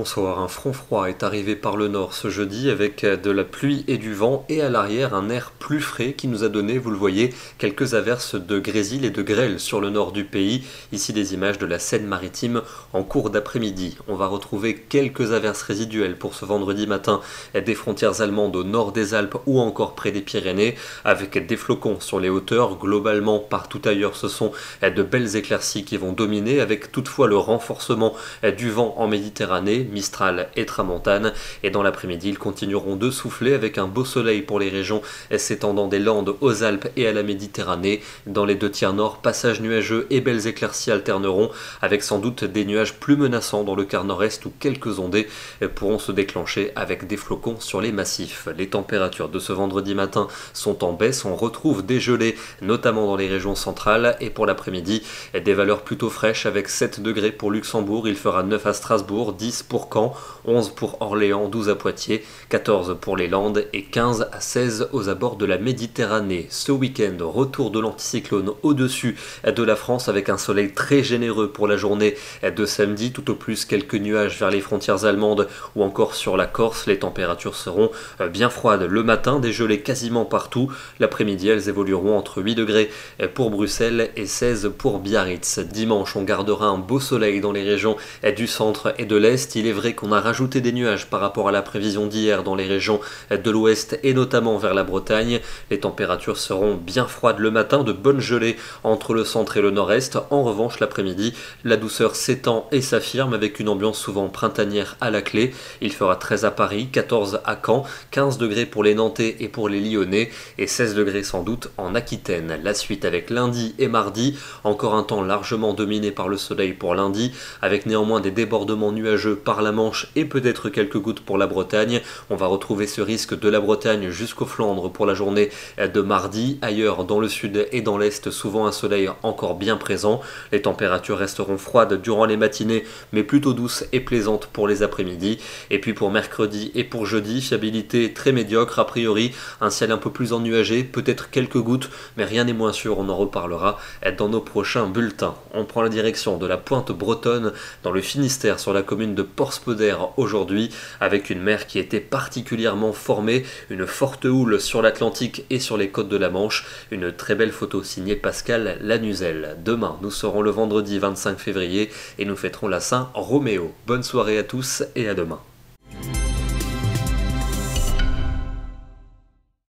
bonsoir. Un front froid est arrivé par le nord ce jeudi avec de la pluie et du vent et à l'arrière un air plus frais qui nous a donné, vous le voyez, quelques averses de grésil et de grêle sur le nord du pays. Ici des images de la Seine-Maritime en cours d'après-midi. On va retrouver quelques averses résiduelles pour ce vendredi matin des frontières allemandes au nord des Alpes ou encore près des Pyrénées avec des flocons sur les hauteurs. Globalement, partout ailleurs, ce sont de belles éclaircies qui vont dominer avec toutefois le renforcement du vent en Méditerranée, Mistral et Tramontane, et dans l'après-midi ils continueront de souffler avec un beau soleil pour les régions s'étendant des Landes aux Alpes et à la Méditerranée. Dans les deux tiers nord, passages nuageux et belles éclaircies alterneront avec sans doute des nuages plus menaçants dans le quart nord-est où quelques ondées pourront se déclencher avec des flocons sur les massifs. Les températures de ce vendredi matin sont en baisse, on retrouve des gelées notamment dans les régions centrales et pour l'après-midi des valeurs plutôt fraîches avec 7 degrés pour Luxembourg, il fera 9 à Strasbourg, 10 pour Caen, 11 pour Orléans, 12 à Poitiers, 14 pour les Landes et 15 à 16 aux abords de la Méditerranée. Ce week-end, retour de l'anticyclone au-dessus de la France avec un soleil très généreux pour la journée de samedi, tout au plus quelques nuages vers les frontières allemandes ou encore sur la Corse. Les températures seront bien froides le matin, des gelées quasiment partout. L'après-midi, elles évolueront entre 8 degrés pour Bruxelles et 16 pour Biarritz. Dimanche, on gardera un beau soleil dans les régions du centre et de l'est. Il est vrai qu'on a rajouté des nuages par rapport à la prévision d'hier dans les régions de l'ouest et notamment vers la Bretagne. Les températures seront bien froides le matin, de bonnes gelées entre le centre et le nord-est. En revanche, l'après-midi, la douceur s'étend et s'affirme avec une ambiance souvent printanière à la clé. Il fera 13 à Paris, 14 à Caen, 15 degrés pour les Nantais et pour les Lyonnais et 16 degrés sans doute en Aquitaine. La suite avec lundi et mardi, encore un temps largement dominé par le soleil pour lundi, avec néanmoins des débordements nuageux par la Manche et peut-être quelques gouttes pour la Bretagne. On va retrouver ce risque de la Bretagne jusqu'aux Flandres pour la journée de mardi. Ailleurs, dans le sud et dans l'est, souvent un soleil encore bien présent. Les températures resteront froides durant les matinées, mais plutôt douces et plaisantes pour les après-midi. Et puis pour mercredi et pour jeudi, fiabilité très médiocre a priori, un ciel un peu plus ennuagé, peut-être quelques gouttes, mais rien n'est moins sûr, on en reparlera dans nos prochains bulletins. On prend la direction de la pointe bretonne dans le Finistère sur la commune de Porspoder aujourd'hui avec une mer qui était particulièrement formée, une forte houle sur l'Atlantique et sur les côtes de la Manche, une très belle photo signée Pascal Lanuzel. Demain nous serons le vendredi 25 février et nous fêterons la Saint-Roméo. Bonne soirée à tous et à demain.